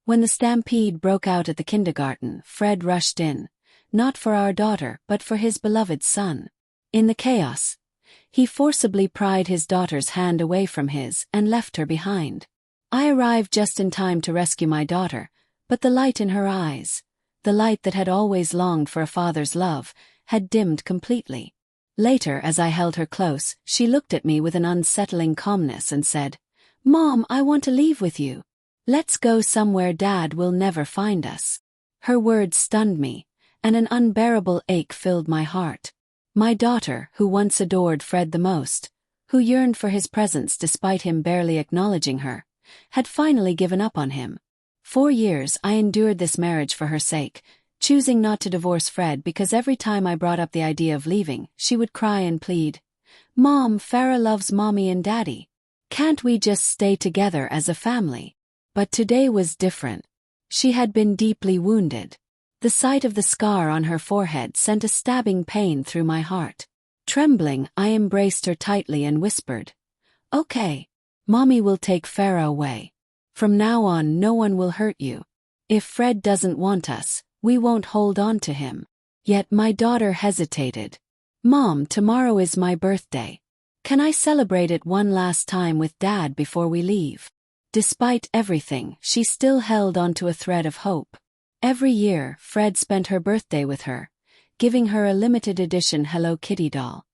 When the stampede broke out at the kindergarten, Fred rushed in, not for our daughter but for his beloved son. In the chaos, he forcibly pried his daughter's hand away from his and left her behind. I arrived just in time to rescue my daughter, but the light in her eyes, the light that had always longed for a father's love, had dimmed completely. Later, as I held her close, she looked at me with an unsettling calmness and said, "Mom, I want to leave with you. Let's go somewhere Dad will never find us." Her words stunned me, and an unbearable ache filled my heart. My daughter, who once adored Fred the most, who yearned for his presence despite him barely acknowledging her, had finally given up on him. 4 years I endured this marriage for her sake, choosing not to divorce Fred because every time I brought up the idea of leaving, she would cry and plead, "Mom, Farah loves Mommy and Daddy. Can't we just stay together as a family?" But today was different. She had been deeply wounded. The sight of the scar on her forehead sent a stabbing pain through my heart. Trembling, I embraced her tightly and whispered, "Okay. Mommy will take Farah away. From now on no one will hurt you. If Fred doesn't want us, we won't hold on to him." Yet my daughter hesitated. "Mom, tomorrow is my birthday. Can I celebrate it one last time with Dad before we leave?" Despite everything, she still held onto a thread of hope. Every year, Fred spent her birthday with her, giving her a limited edition Hello Kitty doll.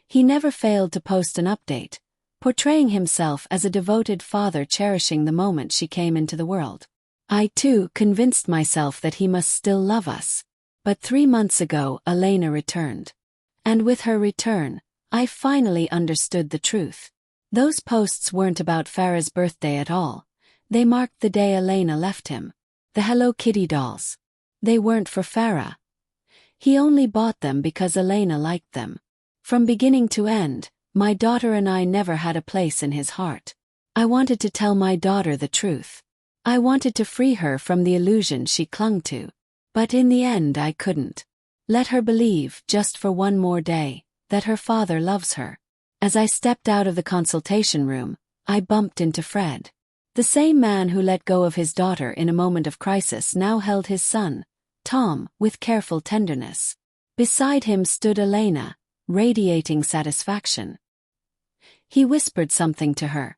He never failed to post an update, portraying himself as a devoted father cherishing the moment she came into the world. I too convinced myself that he must still love us. But 3 months ago Elena returned. And with her return, I finally understood the truth. Those posts weren't about Farah's birthday at all. They marked the day Elena left him. The Hello Kitty dolls. They weren't for Farah. He only bought them because Elena liked them. From beginning to end, my daughter and I never had a place in his heart. I wanted to tell my daughter the truth. I wanted to free her from the illusion she clung to. But in the end I couldn't. Let her believe, just for one more day, that her father loves her. As I stepped out of the consultation room, I bumped into Fred. The same man who let go of his daughter in a moment of crisis now held his son, Tom, with careful tenderness. Beside him stood Elena, radiating satisfaction. He whispered something to her,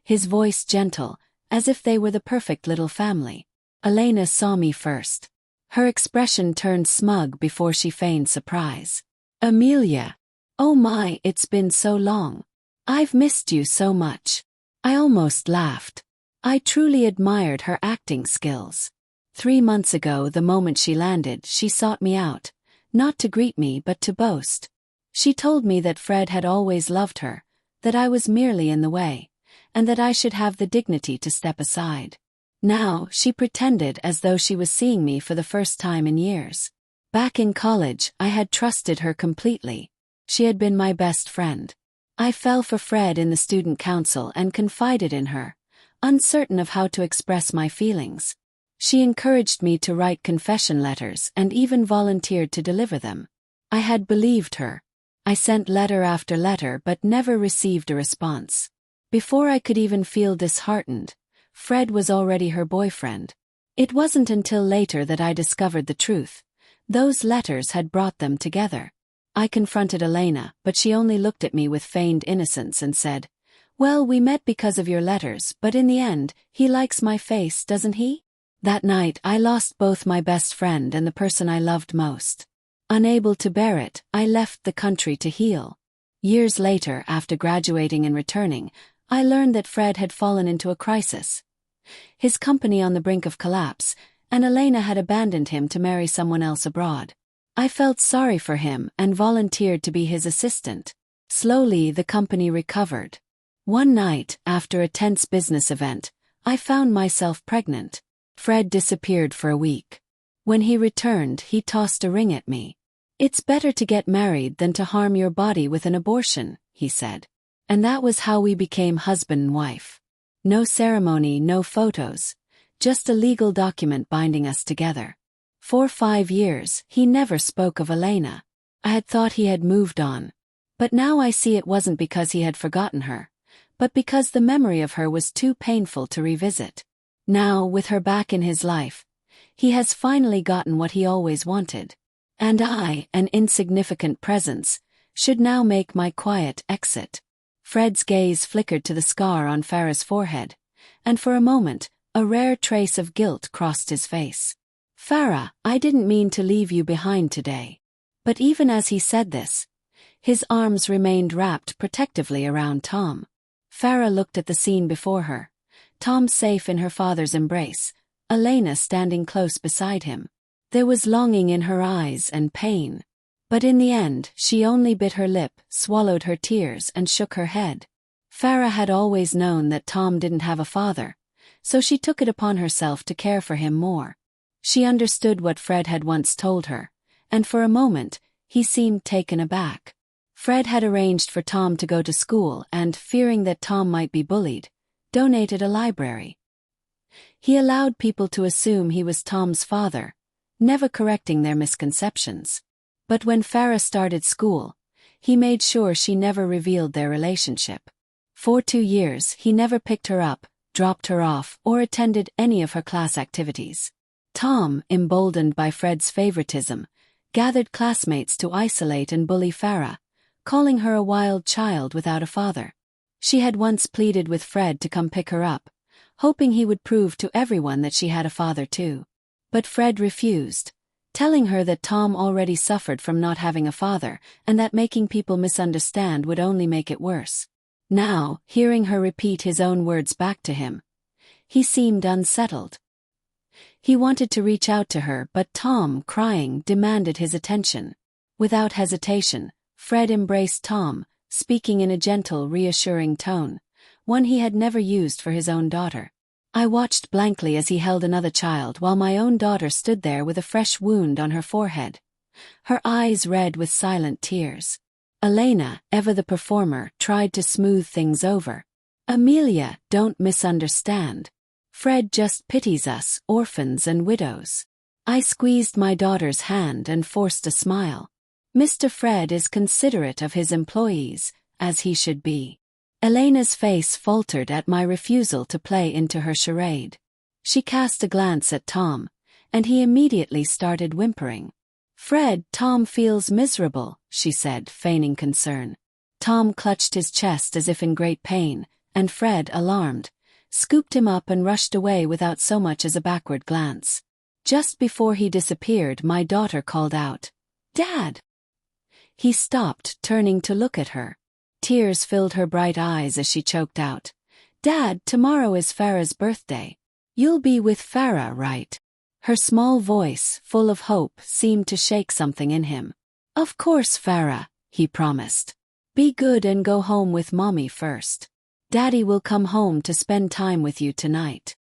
his voice gentle, as if they were the perfect little family. Elena saw me first. Her expression turned smug before she feigned surprise. "Amelia. Oh my, it's been so long. I've missed you so much." I almost laughed. I truly admired her acting skills. 3 months ago, the moment she landed, she sought me out, not to greet me but to boast. She told me that Fred had always loved her, that I was merely in the way, and that I should have the dignity to step aside. Now, she pretended as though she was seeing me for the first time in years. Back in college, I had trusted her completely. She had been my best friend. I fell for Fred in the student council and confided in her, uncertain of how to express my feelings. She encouraged me to write confession letters and even volunteered to deliver them. I had believed her. I sent letter after letter but never received a response. Before I could even feel disheartened, Fred was already her boyfriend. It wasn't until later that I discovered the truth. Those letters had brought them together. I confronted Elena, but she only looked at me with feigned innocence and said, "Well, we met because of your letters, but in the end, he likes my face, doesn't he?" That night I lost both my best friend and the person I loved most. Unable to bear it, I left the country to heal. Years later, after graduating and returning, I learned that Fred had fallen into a crisis. His company on the brink of collapse, and Elena had abandoned him to marry someone else abroad. I felt sorry for him and volunteered to be his assistant. Slowly, the company recovered. One night, after a tense business event, I found myself pregnant. Fred disappeared for a week. When he returned, he tossed a ring at me. "It's better to get married than to harm your body with an abortion," he said. And that was how we became husband and wife. No ceremony, no photos, just a legal document binding us together. For 5 years, he never spoke of Elena. I had thought he had moved on. But now I see it wasn't because he had forgotten her, but because the memory of her was too painful to revisit. Now, with her back in his life, he has finally gotten what he always wanted. And I, an insignificant presence, should now make my quiet exit. Fred's gaze flickered to the scar on Farah's forehead, and for a moment, a rare trace of guilt crossed his face. Farah, I didn't mean to leave you behind today. But even as he said this, his arms remained wrapped protectively around Tom. Farah looked at the scene before her. Tom safe in her father's embrace, Elena standing close beside him. There was longing in her eyes and pain. But in the end, she only bit her lip, swallowed her tears, and shook her head. Farah had always known that Tom didn't have a father, so she took it upon herself to care for him more. She understood what Fred had once told her, and for a moment, he seemed taken aback. Fred had arranged for Tom to go to school and, fearing that Tom might be bullied, donated a library. He allowed people to assume he was Tom's father, never correcting their misconceptions. But when Farah started school, he made sure she never revealed their relationship. For 2 years, he never picked her up, dropped her off, or attended any of her class activities. Tom, emboldened by Fred's favoritism, gathered classmates to isolate and bully Farah, calling her a wild child without a father. She had once pleaded with Fred to come pick her up, hoping he would prove to everyone that she had a father too. But Fred refused, telling her that Tom already suffered from not having a father, and that making people misunderstand would only make it worse. Now, hearing her repeat his own words back to him, he seemed unsettled. He wanted to reach out to her, but Tom, crying, demanded his attention. Without hesitation, Fred embraced Tom, speaking in a gentle, reassuring tone, one he had never used for his own daughter. I watched blankly as he held another child while my own daughter stood there with a fresh wound on her forehead, her eyes red with silent tears. Elena, ever the performer, tried to smooth things over. Amelia, don't misunderstand. Fred just pities us, orphans and widows. I squeezed my daughter's hand and forced a smile. Mr. Fred is considerate of his employees, as he should be. Elena's face faltered at my refusal to play into her charade. She cast a glance at Tom, and he immediately started whimpering. Fred, Tom feels miserable, she said, feigning concern. Tom clutched his chest as if in great pain, and Fred, alarmed, scooped him up and rushed away without so much as a backward glance. Just before he disappeared, my daughter called out, "Dad!" He stopped, turning to look at her. Tears filled her bright eyes as she choked out, "Dad, tomorrow is Farah's birthday. You'll be with Farah, right?" Her small voice, full of hope, seemed to shake something in him. "Of course, Farah," he promised. "Be good and go home with Mommy first. Daddy will come home to spend time with you tonight."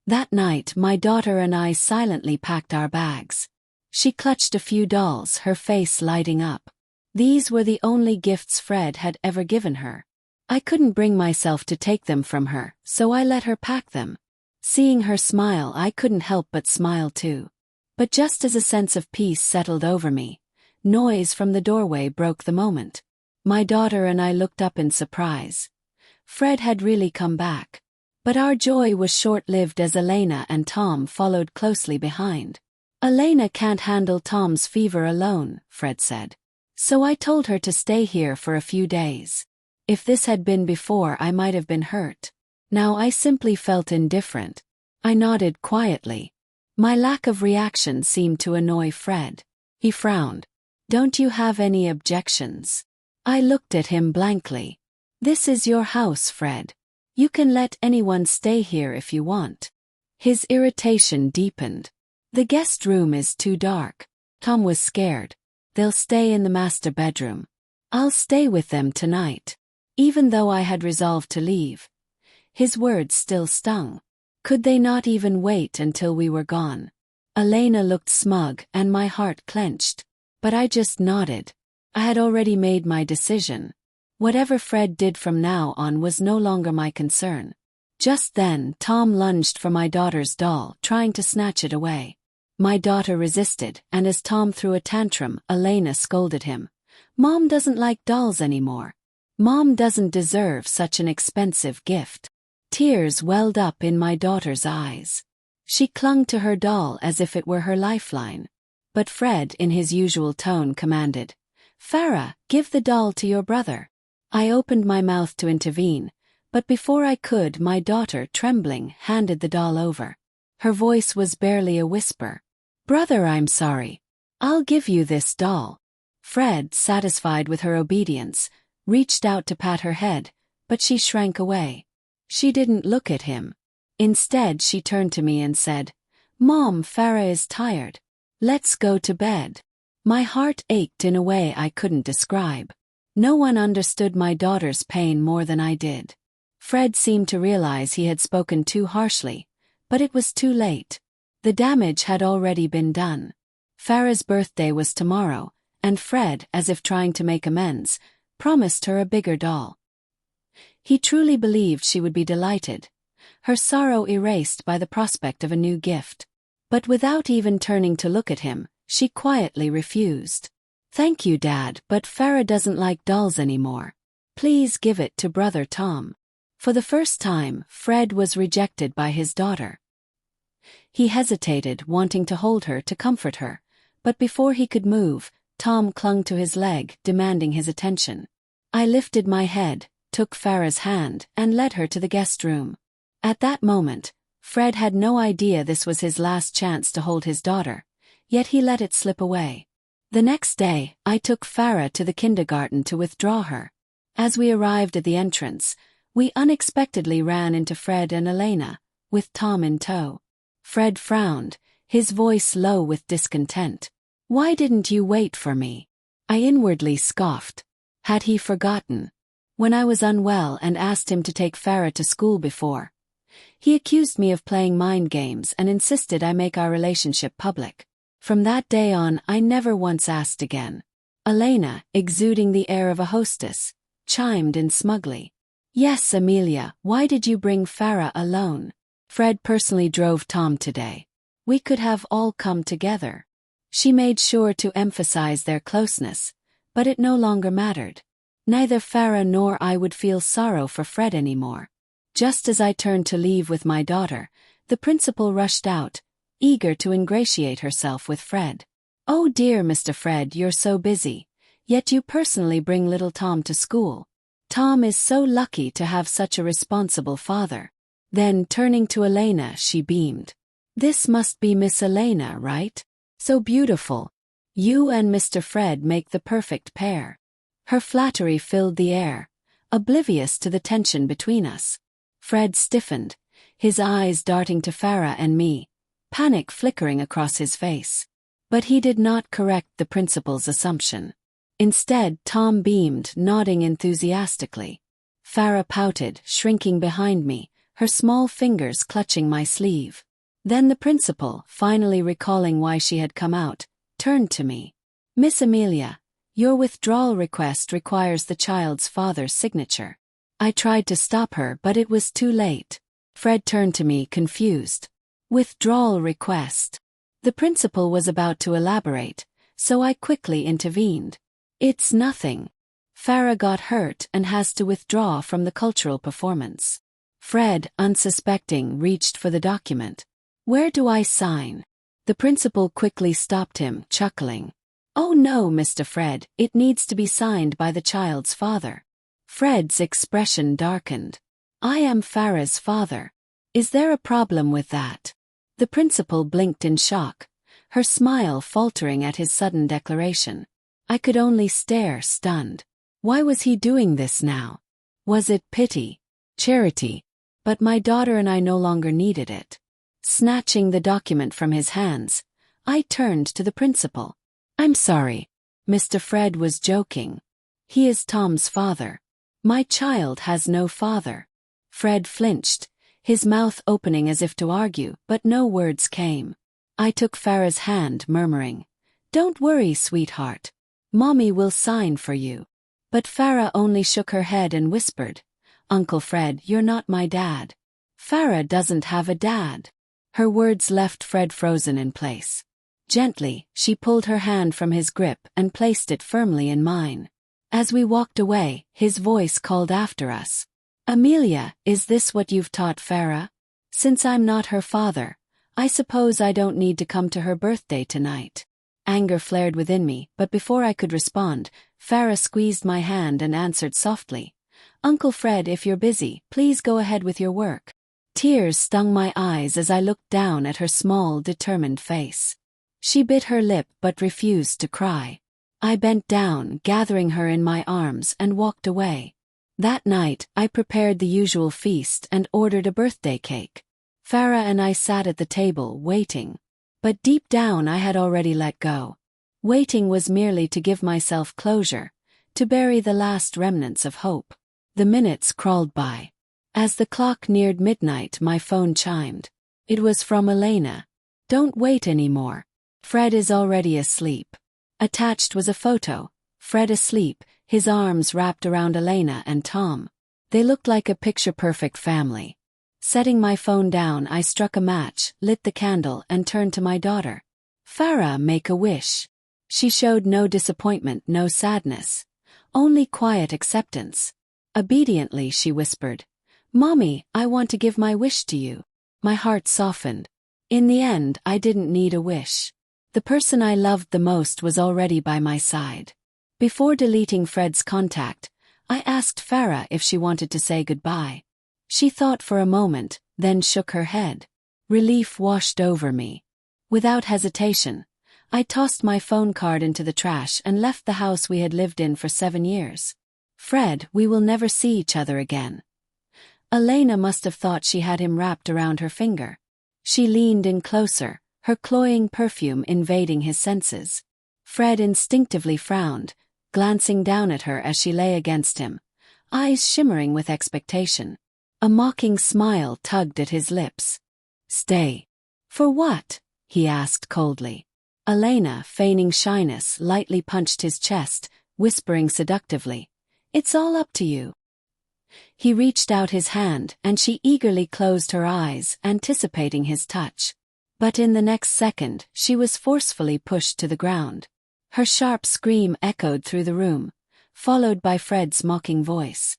That night, my daughter and I silently packed our bags. She clutched a few dolls, her face lighting up. These were the only gifts Fred had ever given her. I couldn't bring myself to take them from her, so I let her pack them. Seeing her smile, I couldn't help but smile too. But just as a sense of peace settled over me, noise from the doorway broke the moment. My daughter and I looked up in surprise. Fred had really come back. But our joy was short-lived as Elena and Tom followed closely behind. "Elena can't handle Tom's fever alone," Fred said. "So I told her to stay here for a few days. If this had been before, I might have been hurt. Now I simply felt indifferent." I nodded quietly. My lack of reaction seemed to annoy Fred. He frowned. "Don't you have any objections?" I looked at him blankly. "This is your house, Fred. You can let anyone stay here if you want." His irritation deepened. "The guest room is too dark." Tom was scared. "They'll stay in the master bedroom. I'll stay with them tonight." Even though I had resolved to leave, his words still stung. Could they not even wait until we were gone? Elena looked smug and my heart clenched. But I just nodded. I had already made my decision. Whatever Fred did from now on was no longer my concern. Just then, Tom lunged for my daughter's doll, trying to snatch it away. My daughter resisted, and as Tom threw a tantrum, Elena scolded him. "Mom doesn't like dolls anymore. Mom doesn't deserve such an expensive gift." Tears welled up in my daughter's eyes. She clung to her doll as if it were her lifeline. But Fred, in his usual tone, commanded, "Farah, give the doll to your brother." I opened my mouth to intervene, but before I could, my daughter, trembling, handed the doll over. Her voice was barely a whisper. "Brother, I'm sorry. I'll give you this doll." Fred, satisfied with her obedience, reached out to pat her head, but she shrank away. She didn't look at him. Instead, she turned to me and said, "Mom, Farah is tired. Let's go to bed." My heart ached in a way I couldn't describe. No one understood my daughter's pain more than I did. Fred seemed to realize he had spoken too harshly, but it was too late. The damage had already been done. Farah's birthday was tomorrow, and Fred, as if trying to make amends, promised her a bigger doll. He truly believed she would be delighted, her sorrow erased by the prospect of a new gift. But without even turning to look at him, she quietly refused. "Thank you, Dad, but Farah doesn't like dolls anymore. Please give it to Brother Tom." For the first time, Fred was rejected by his daughter. He hesitated, wanting to hold her to comfort her, but before he could move, Tom clung to his leg, demanding his attention. I lifted my head, took Farah's hand, and led her to the guest room. At that moment, Fred had no idea this was his last chance to hold his daughter, yet he let it slip away. The next day, I took Farah to the kindergarten to withdraw her. As we arrived at the entrance, we unexpectedly ran into Fred and Elena, with Tom in tow. Fred frowned, his voice low with discontent. "Why didn't you wait for me?" I inwardly scoffed. Had he forgotten? When I was unwell and asked him to take Farah to school before, he accused me of playing mind games and insisted I make our relationship public. From that day on, I never once asked again. Elena, exuding the air of a hostess, chimed in smugly. "Yes, Amelia, why did you bring Farah alone? Fred personally drove Tom today. We could have all come together." She made sure to emphasize their closeness, but it no longer mattered. Neither Farah nor I would feel sorrow for Fred anymore. Just as I turned to leave with my daughter, the principal rushed out, eager to ingratiate herself with Fred. "Oh dear, Mr. Fred, you're so busy, yet you personally bring little Tom to school. Tom is so lucky to have such a responsible father." Then, turning to Elena, she beamed. "This must be Miss Elena, right? So beautiful. You and Mr. Fred make the perfect pair." Her flattery filled the air, oblivious to the tension between us. Fred stiffened, his eyes darting to Farah and me, panic flickering across his face. But he did not correct the principal's assumption. Instead, Tom beamed, nodding enthusiastically. Farah pouted, shrinking behind me, her small fingers clutching my sleeve. Then the principal, finally recalling why she had come out, turned to me. "Miss Amelia, your withdrawal request requires the child's father's signature." I tried to stop her, but it was too late. Fred turned to me, confused. "Withdrawal request." The principal was about to elaborate, so I quickly intervened. "It's nothing. Farah got hurt and has to withdraw from the cultural performance." Fred, unsuspecting, reached for the document. "Where do I sign?" The principal quickly stopped him, chuckling. "Oh no, Mr. Fred, it needs to be signed by the child's father." Fred's expression darkened. "I am Farah's father. Is there a problem with that?" The principal blinked in shock, her smile faltering at his sudden declaration. I could only stare, stunned. Why was he doing this now? Was it pity? Charity? But my daughter and I no longer needed it. Snatching the document from his hands, I turned to the principal. "I'm sorry. Mr. Fred was joking. He is Tom's father. My child has no father." Fred flinched, his mouth opening as if to argue, but no words came. I took Farah's hand, murmuring, "Don't worry, sweetheart. Mommy will sign for you." But Farah only shook her head and whispered, "Uncle Fred, you're not my dad. Farah doesn't have a dad." Her words left Fred frozen in place. Gently, she pulled her hand from his grip and placed it firmly in mine. As we walked away, his voice called after us. "Amelia, is this what you've taught Farah? Since I'm not her father, I suppose I don't need to come to her birthday tonight. Anger flared within me, but before I could respond, Farah squeezed my hand and answered softly, "Uncle Fred, if you're busy, please go ahead with your work." Tears stung my eyes as I looked down at her small, determined face. She bit her lip but refused to cry. I bent down, gathering her in my arms, and walked away. That night, I prepared the usual feast and ordered a birthday cake. Farah and I sat at the table, waiting. But deep down I had already let go. Waiting was merely to give myself closure, to bury the last remnants of hope. The minutes crawled by. As the clock neared midnight, my phone chimed. It was from Elena. "Don't wait anymore. Fred is already asleep." Attached was a photo. Fred asleep, his arms wrapped around Elena and Tom. They looked like a picture-perfect family. Setting my phone down, I struck a match, lit the candle, and turned to my daughter. "Farah, make a wish." She showed no disappointment, no sadness. Only quiet acceptance. Obediently, she whispered, "Mommy, I want to give my wish to you." My heart softened. In the end, I didn't need a wish. The person I loved the most was already by my side. Before deleting Fred's contact, I asked Farah if she wanted to say goodbye. She thought for a moment, then shook her head. Relief washed over me. Without hesitation, I tossed my phone card into the trash and left the house we had lived in for 7 years. "Fred, we will never see each other again." Elena must have thought she had him wrapped around her finger. She leaned in closer, her cloying perfume invading his senses. Fred instinctively frowned, glancing down at her as she lay against him, eyes shimmering with expectation. A mocking smile tugged at his lips. "Stay." "For what?" he asked coldly. Elena, feigning shyness, lightly punched his chest, whispering seductively, "It's all up to you." He reached out his hand, and she eagerly closed her eyes, anticipating his touch. But in the next second, she was forcefully pushed to the ground. Her sharp scream echoed through the room, followed by Fred's mocking voice.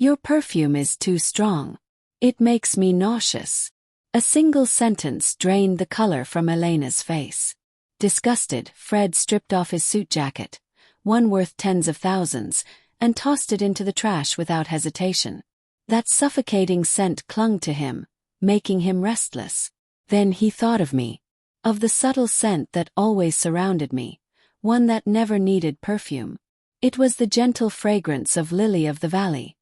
"Your perfume is too strong. It makes me nauseous." A single sentence drained the color from Elena's face. Disgusted, Fred stripped off his suit jacket, one worth tens of thousands, and tossed it into the trash without hesitation. That suffocating scent clung to him, making him restless. Then he thought of me. Of the subtle scent that always surrounded me, one that never needed perfume. It was the gentle fragrance of lily of the valley.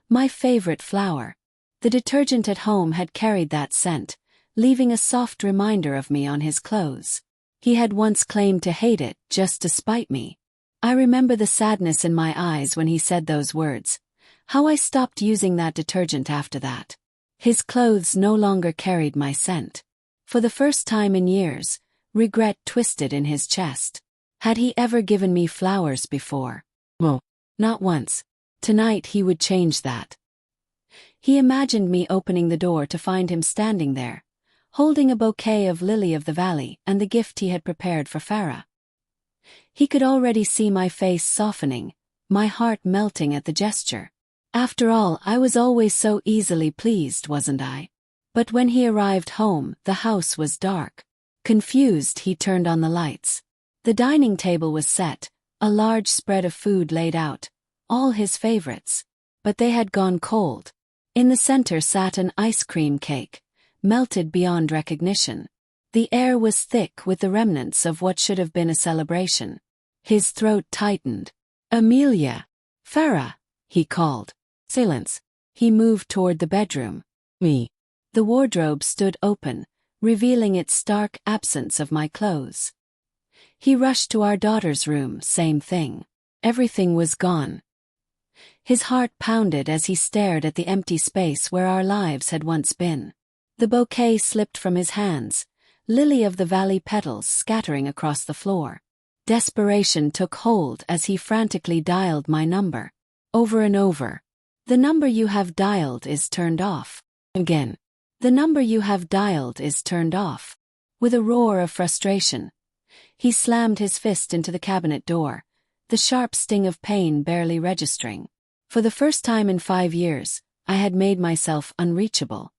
My favorite flower. The detergent at home had carried that scent, leaving a soft reminder of me on his clothes. He had once claimed to hate it, just to spite me. I remember the sadness in my eyes when he said those words. How I stopped using that detergent after that. His clothes no longer carried my scent. For the first time in years, regret twisted in his chest. Had he ever given me flowers before? Well, not once. Tonight he would change that. He imagined me opening the door to find him standing there, holding a bouquet of lily of the valley and the gift he had prepared for Farah. He could already see my face softening, my heart melting at the gesture. After all, I was always so easily pleased, wasn't I? But when he arrived home, the house was dark. Confused, he turned on the lights. The dining table was set, a large spread of food laid out, all his favorites. But they had gone cold. In the center sat an ice cream cake, melted beyond recognition. The air was thick with the remnants of what should have been a celebration. His throat tightened. "Amelia! Farah!" he called. Silence. He moved toward the bedroom. "Me." The wardrobe stood open, revealing its stark absence of my clothes. He rushed to our daughter's room, same thing. Everything was gone. His heart pounded as he stared at the empty space where our lives had once been. The bouquet slipped from his hands, lily of the valley petals scattering across the floor. Desperation took hold as he frantically dialed my number. Over and over. "The number you have dialed is turned off." Again. "The number you have dialed is turned off." With a roar of frustration, he slammed his fist into the cabinet door, the sharp sting of pain barely registering. For the first time in 5 years, I had made myself unreachable.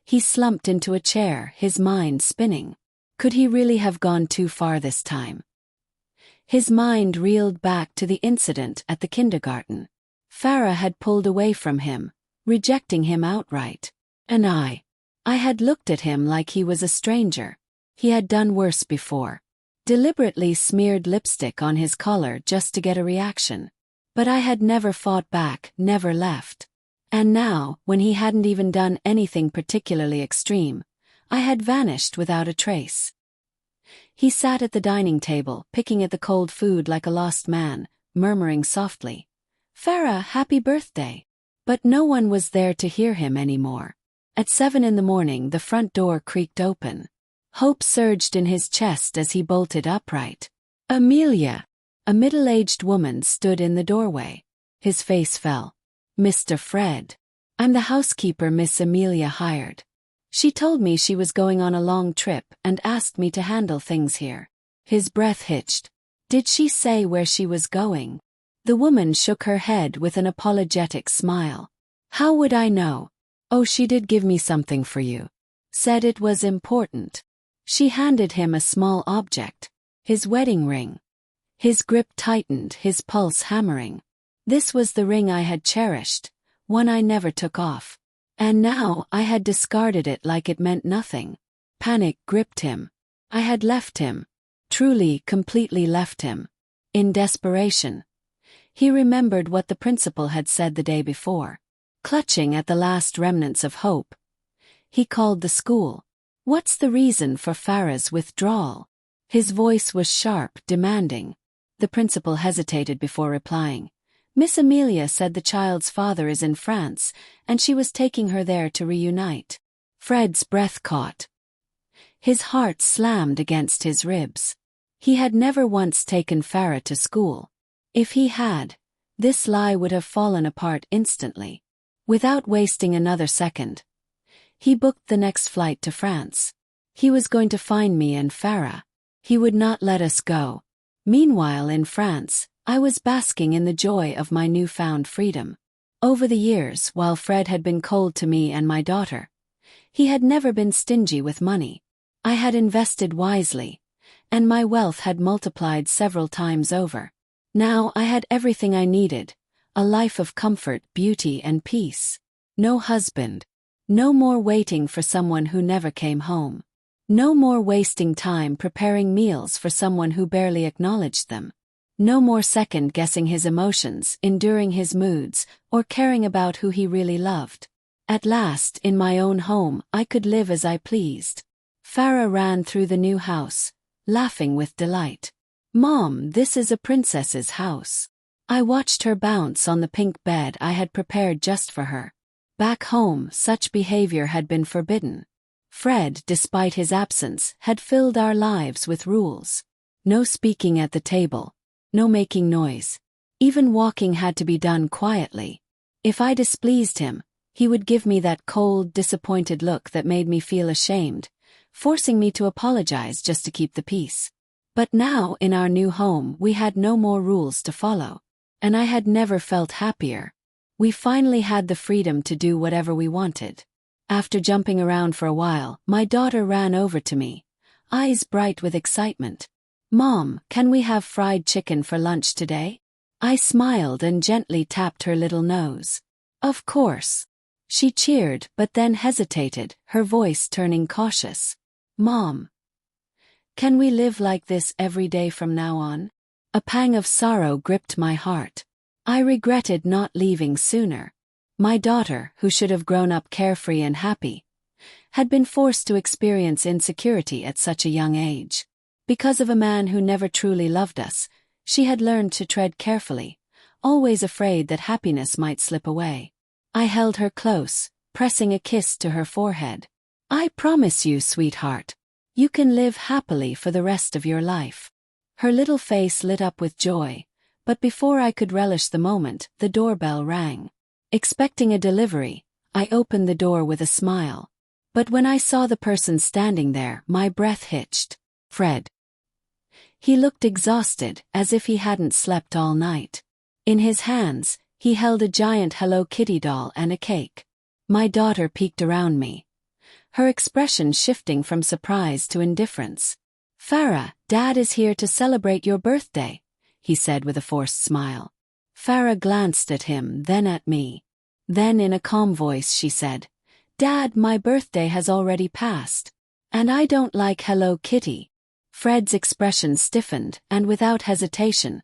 He slumped into a chair, his mind spinning. Could he really have gone too far this time? His mind reeled back to the incident at the kindergarten. Farah had pulled away from him, rejecting him outright. And I had looked at him like he was a stranger. He had done worse before. Deliberately smeared lipstick on his collar just to get a reaction. But I had never fought back, never left. And now, when he hadn't even done anything particularly extreme, I had vanished without a trace. He sat at the dining table, picking at the cold food like a lost man, murmuring softly, "Farah, happy birthday." But no one was there to hear him anymore. At 7 in the morning, the front door creaked open. Hope surged in his chest as he bolted upright. Amelia, a middle-aged woman, stood in the doorway. His face fell. "Mr. Fred. I'm the housekeeper Miss Amelia hired. She told me she was going on a long trip and asked me to handle things here." His breath hitched. "Did she say where she was going?" The woman shook her head with an apologetic smile. "How would I know? Oh, she did give me something for you. Said it was important." She handed him a small object. His wedding ring. His grip tightened, his pulse hammering. This was the ring I had cherished, one I never took off. And now I had discarded it like it meant nothing. Panic gripped him. I had left him. Truly, completely left him. In desperation. He remembered what the principal had said the day before. Clutching at the last remnants of hope, he called the school. "What's the reason for Farah's withdrawal?" His voice was sharp, demanding. The principal hesitated before replying. "Miss Amelia said the child's father is in France, and she was taking her there to reunite." Fred's breath caught. His heart slammed against his ribs. He had never once taken Farah to school. If he had, this lie would have fallen apart instantly. Without wasting another second, he booked the next flight to France. He was going to find me and Farah. He would not let us go. Meanwhile, in France, I was basking in the joy of my newfound freedom. Over the years, while Fred had been cold to me and my daughter, he had never been stingy with money. I had invested wisely, and my wealth had multiplied several times over. Now I had everything I needed, a life of comfort, beauty, and peace. No husband. No more waiting for someone who never came home. No more wasting time preparing meals for someone who barely acknowledged them. No more second-guessing his emotions, enduring his moods, or caring about who he really loved. At last, in my own home, I could live as I pleased. Farah ran through the new house, laughing with delight. "Mom, this is a princess's house." I watched her bounce on the pink bed I had prepared just for her. Back home, such behavior had been forbidden. Fred, despite his absence, had filled our lives with rules. No speaking at the table. No making noise. Even walking had to be done quietly. If I displeased him, he would give me that cold, disappointed look that made me feel ashamed, forcing me to apologize just to keep the peace. But now, in our new home, we had no more rules to follow. And I had never felt happier. We finally had the freedom to do whatever we wanted. After jumping around for a while, my daughter ran over to me, eyes bright with excitement. "Mom, can we have fried chicken for lunch today?" I smiled and gently tapped her little nose. "Of course." She cheered but then hesitated, her voice turning cautious. "Mom, can we live like this every day from now on?" A pang of sorrow gripped my heart. I regretted not leaving sooner. My daughter, who should have grown up carefree and happy, had been forced to experience insecurity at such a young age. Because of a man who never truly loved us, she had learned to tread carefully, always afraid that happiness might slip away. I held her close, pressing a kiss to her forehead. "I promise you, sweetheart, you can live happily for the rest of your life." Her little face lit up with joy, but before I could relish the moment, the doorbell rang. Expecting a delivery, I opened the door with a smile. But when I saw the person standing there, my breath hitched. Fred. He looked exhausted, as if he hadn't slept all night. In his hands, he held a giant Hello Kitty doll and a cake. My daughter peeked around me, her expression shifting from surprise to indifference. "Farah, Dad is here to celebrate your birthday," he said with a forced smile. Farah glanced at him, then at me. Then in a calm voice she said, "Dad, my birthday has already passed. And I don't like Hello Kitty." Fred's expression stiffened, and without hesitation,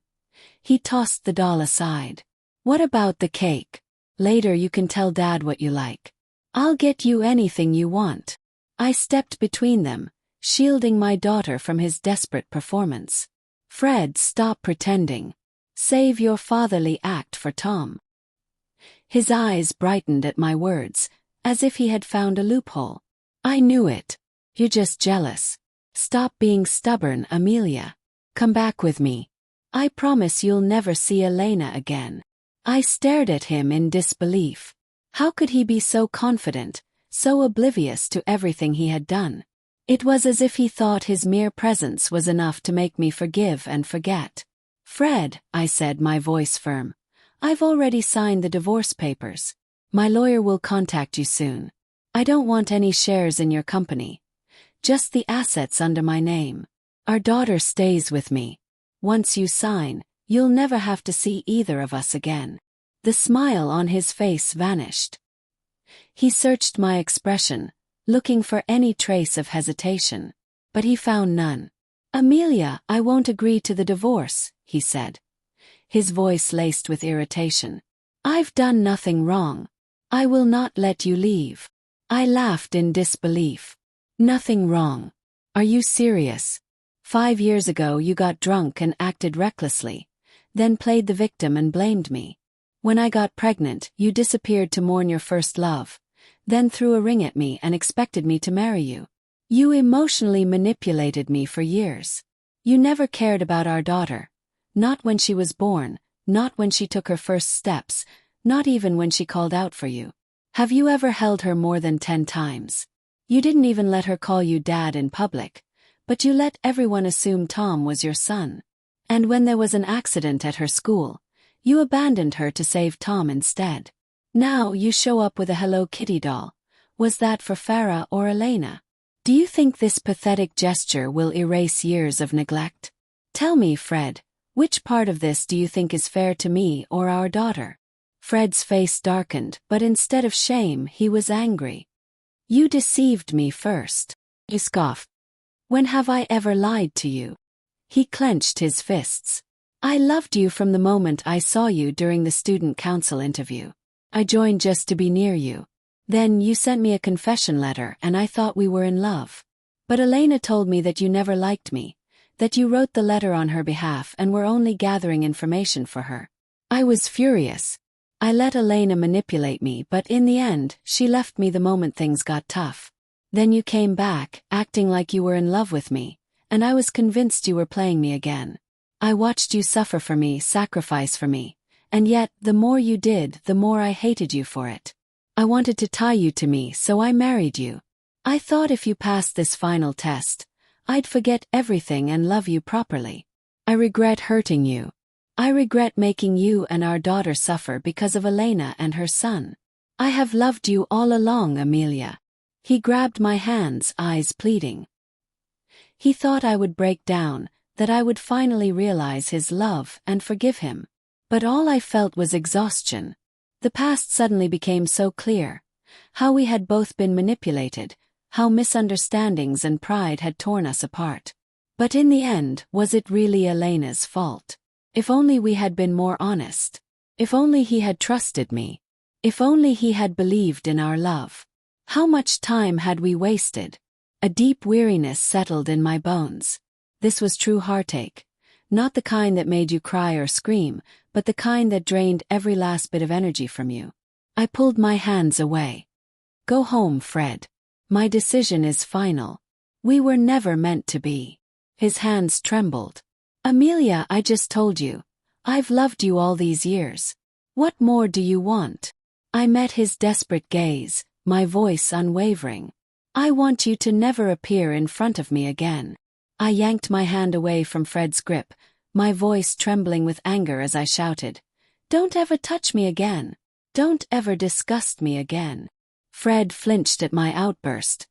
he tossed the doll aside. "What about the cake? Later you can tell Dad what you like. I'll get you anything you want." I stepped between them, shielding my daughter from his desperate performance. "Fred, stop pretending. Save your fatherly act for Tom." His eyes brightened at my words, as if he had found a loophole. "I knew it. You're just jealous. Stop being stubborn, Amelia. Come back with me. I promise you'll never see Elena again." I stared at him in disbelief. How could he be so confident, so oblivious to everything he had done? It was as if he thought his mere presence was enough to make me forgive and forget. "Fred," I said, my voice firm, "I've already signed the divorce papers. My lawyer will contact you soon. I don't want any shares in your company. Just the assets under my name. Our daughter stays with me. Once you sign, you'll never have to see either of us again." The smile on his face vanished. He searched my expression, looking for any trace of hesitation. But he found none. "Amelia, I won't agree to the divorce," he said, his voice laced with irritation. "I've done nothing wrong. I will not let you leave." I laughed in disbelief. "Nothing wrong? Are you serious? 5 years ago you got drunk and acted recklessly, then played the victim and blamed me. When I got pregnant, you disappeared to mourn your first love, then threw a ring at me and expected me to marry you. You emotionally manipulated me for years. You never cared about our daughter. Not when she was born, not when she took her first steps, not even when she called out for you. Have you ever held her more than 10 times? You didn't even let her call you Dad in public, but you let everyone assume Tom was your son. And when there was an accident at her school, you abandoned her to save Tom instead. Now you show up with a Hello Kitty doll. Was that for Farah or Elena? Do you think this pathetic gesture will erase years of neglect? Tell me, Fred, which part of this do you think is fair to me or our daughter?" Fred's face darkened, but instead of shame, he was angry. "You deceived me first," he scoffed. "When have I ever lied to you?" He clenched his fists. "I loved you from the moment I saw you during the student council interview. I joined just to be near you. Then you sent me a confession letter and I thought we were in love. But Elena told me that you never liked me, that you wrote the letter on her behalf and were only gathering information for her. I was furious. I let Elena manipulate me, but in the end, she left me the moment things got tough. Then you came back, acting like you were in love with me, and I was convinced you were playing me again. I watched you suffer for me, sacrifice for me, and yet, the more you did, the more I hated you for it. I wanted to tie you to me, so I married you. I thought if you passed this final test, I'd forget everything and love you properly. I regret hurting you. I regret making you and our daughter suffer because of Elena and her son. I have loved you all along, Amelia." He grabbed my hands, eyes pleading. He thought I would break down, that I would finally realize his love and forgive him. But all I felt was exhaustion. The past suddenly became so clear. How we had both been manipulated, how misunderstandings and pride had torn us apart. But in the end, was it really Elena's fault? If only we had been more honest. If only he had trusted me. If only he had believed in our love. How much time had we wasted? A deep weariness settled in my bones. This was true heartache. Not the kind that made you cry or scream, but the kind that drained every last bit of energy from you. I pulled my hands away. "Go home, Fred. My decision is final. We were never meant to be." His hands trembled. "Amelia, I just told you. I've loved you all these years. What more do you want?" I met his desperate gaze, my voice unwavering. "I want you to never appear in front of me again." I yanked my hand away from Fred's grip, my voice trembling with anger as I shouted, "Don't ever touch me again. Don't ever disgust me again." Fred flinched at my outburst,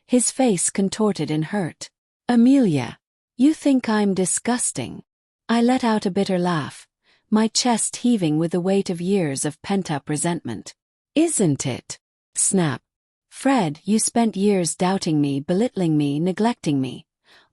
His face contorted in hurt. Amelia, you think I'm disgusting? I let out a bitter laugh, my chest heaving with the weight of years of pent-up resentment. Isn't it? Snap. Fred, you spent years doubting me, belittling me, neglecting me.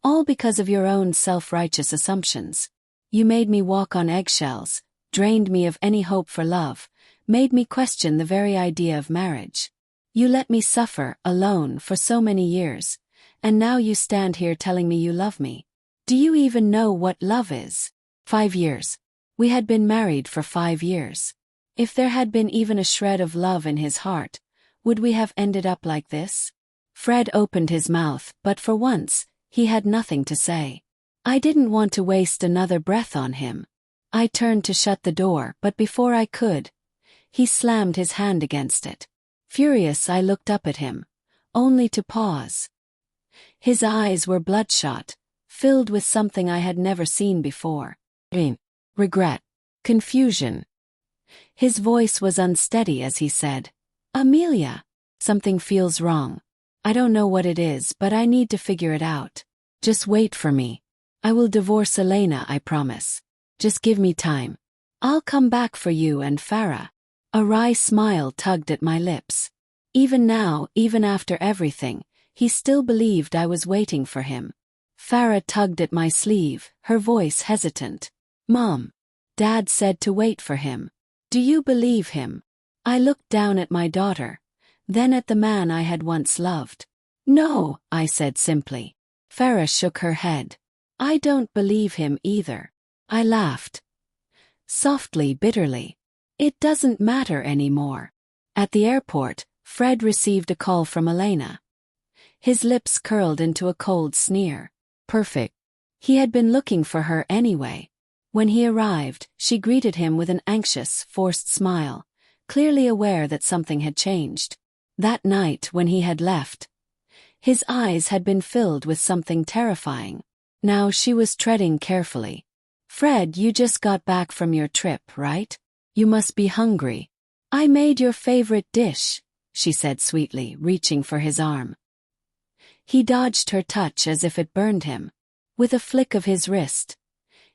All because of your own self-righteous assumptions. You made me walk on eggshells, drained me of any hope for love, made me question the very idea of marriage. You let me suffer, alone, for so many years, and now you stand here telling me you love me. Do you even know what love is? 5 years. We had been married for 5 years. If there had been even a shred of love in his heart, would we have ended up like this? Fred opened his mouth, but for once, he had nothing to say. I didn't want to waste another breath on him. I turned to shut the door, but before I could, he slammed his hand against it. Furious, I looked up at him, only to pause. His eyes were bloodshot, filled with something I had never seen before. Regret. Confusion. His voice was unsteady as he said, Amelia, something feels wrong. I don't know what it is, but I need to figure it out. Just wait for me. I will divorce Elena, I promise. Just give me time. I'll come back for you and Farah. A wry smile tugged at my lips. Even now, even after everything, he still believed I was waiting for him. Farah tugged at my sleeve, her voice hesitant. Mom. Dad said to wait for him. Do you believe him? I looked down at my daughter, then at the man I had once loved. No, I said simply. Farah shook her head. I don't believe him either. I laughed. Softly, bitterly. It doesn't matter anymore. At the airport, Fred received a call from Elena. His lips curled into a cold sneer. Perfect. He had been looking for her anyway. When he arrived, she greeted him with an anxious, forced smile, clearly aware that something had changed. That night when he had left, his eyes had been filled with something terrifying. Now she was treading carefully. Fred, you just got back from your trip, right? You must be hungry. I made your favorite dish, she said sweetly, reaching for his arm. He dodged her touch as if it burned him. With a flick of his wrist,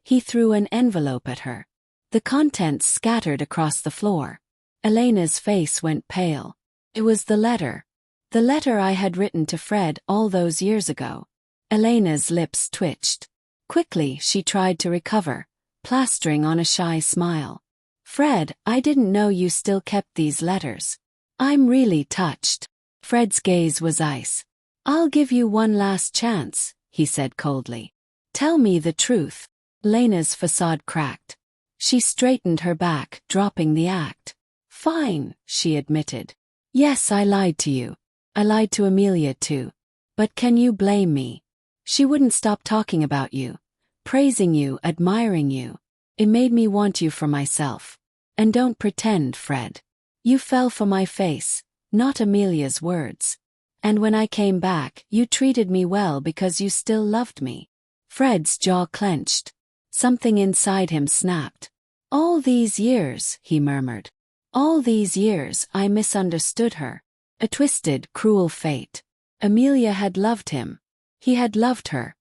he threw an envelope at her. The contents scattered across the floor. Elena's face went pale. It was the letter. The letter I had written to Fred all those years ago. Elena's lips twitched. Quickly, she tried to recover, plastering on a shy smile. Fred, I didn't know you still kept these letters. I'm really touched. Fred's gaze was ice. I'll give you one last chance, he said coldly. Tell me the truth. Elena's facade cracked. She straightened her back, dropping the act. Fine, she admitted. Yes, I lied to you. I lied to Amelia too. But can you blame me? She wouldn't stop talking about you, praising you, admiring you. It made me want you for myself. And don't pretend, Fred. You fell for my face, not Amelia's words. And when I came back, you treated me well because you still loved me. Fred's jaw clenched. Something inside him snapped. All these years, he murmured. All these years, I misunderstood her. A twisted, cruel fate. Amelia had loved him. He had loved her.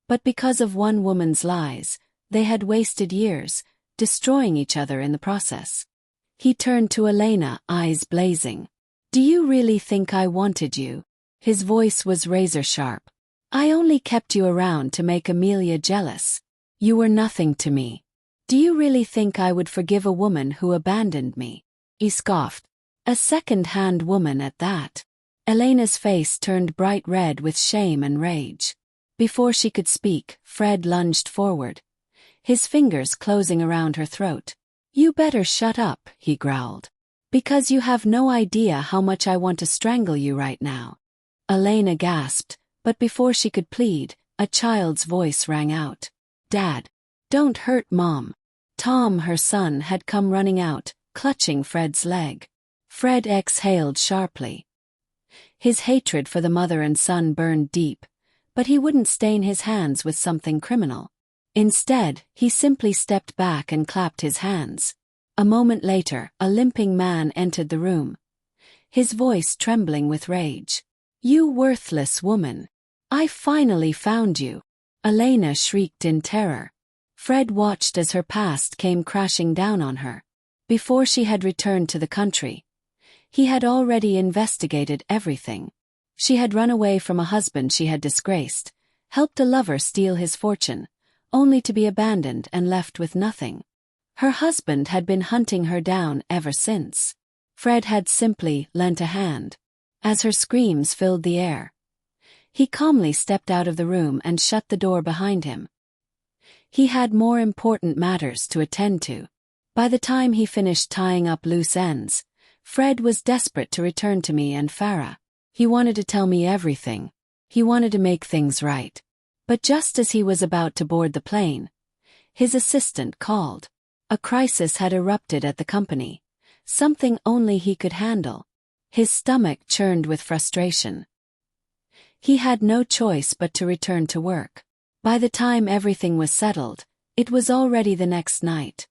But because of one woman's lies, they had wasted years, destroying each other in the process. He turned to Elena, eyes blazing. Do you really think I wanted you? His voice was razor-sharp. I only kept you around to make Amelia jealous. You were nothing to me. Do you really think I would forgive a woman who abandoned me? He scoffed. A second-hand woman at that. Elena's face turned bright red with shame and rage. Before she could speak, Fred lunged forward, his fingers closing around her throat. You better shut up, he growled. Because you have no idea how much I want to strangle you right now. Elena gasped, but before she could plead, a child's voice rang out. Dad. Don't hurt Mom. Tom, her son, had come running out, clutching Fred's leg. Fred exhaled sharply. His hatred for the mother and son burned deep, but he wouldn't stain his hands with something criminal. Instead, he simply stepped back and clapped his hands. A moment later, a limping man entered the room, his voice trembling with rage. You worthless woman. I finally found you. Elena shrieked in terror. Fred watched as her past came crashing down on her. Before she had returned to the country, he had already investigated everything. She had run away from a husband she had disgraced, helped a lover steal his fortune, only to be abandoned and left with nothing. Her husband had been hunting her down ever since. Fred had simply lent a hand. As her screams filled the air, he calmly stepped out of the room and shut the door behind him. He had more important matters to attend to. By the time he finished tying up loose ends, Fred was desperate to return to me and Farah. He wanted to tell me everything. He wanted to make things right. But just as he was about to board the plane, his assistant called. A crisis had erupted at the company, something only he could handle. His stomach churned with frustration. He had no choice but to return to work. By the time everything was settled, it was already the next night.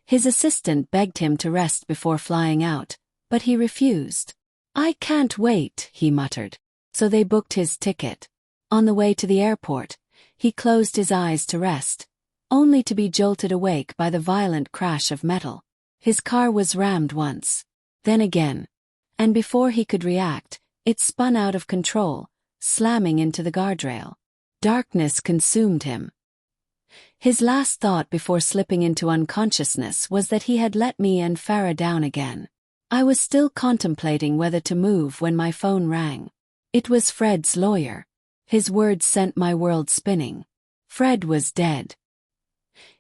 His assistant begged him to rest before flying out, but he refused. I can't wait, he muttered. So they booked his ticket. On the way to the airport, he closed his eyes to rest, only to be jolted awake by the violent crash of metal. His car was rammed once, then again, and before he could react, it spun out of control, slamming into the guardrail. Darkness consumed him. His last thought before slipping into unconsciousness was that he had let me and Farah down again. I was still contemplating whether to move when my phone rang. It was Fred's lawyer. His words sent my world spinning. Fred was dead.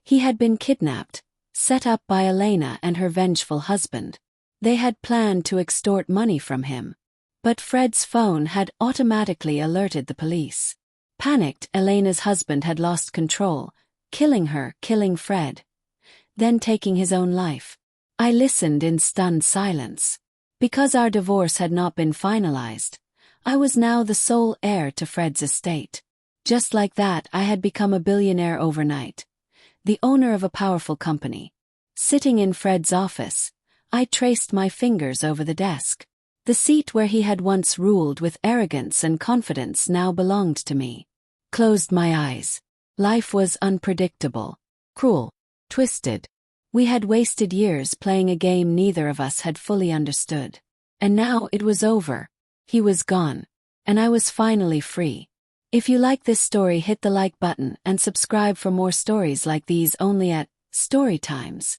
He had been kidnapped, set up by Elena and her vengeful husband. They had planned to extort money from him. But Fred's phone had automatically alerted the police. Panicked, Elena's husband had lost control, killing her, killing Fred, then taking his own life. I listened in stunned silence. Because our divorce had not been finalized, I was now the sole heir to Fred's estate. Just like that, I had become a billionaire overnight, the owner of a powerful company. Sitting in Fred's office, I traced my fingers over the desk. The seat where he had once ruled with arrogance and confidence now belonged to me. Closed my eyes. Life was unpredictable, cruel, twisted. We had wasted years playing a game neither of us had fully understood. And now it was over. He was gone. And I was finally free. If you like this story, hit the like button and subscribe for more stories like these only at StoryTimes.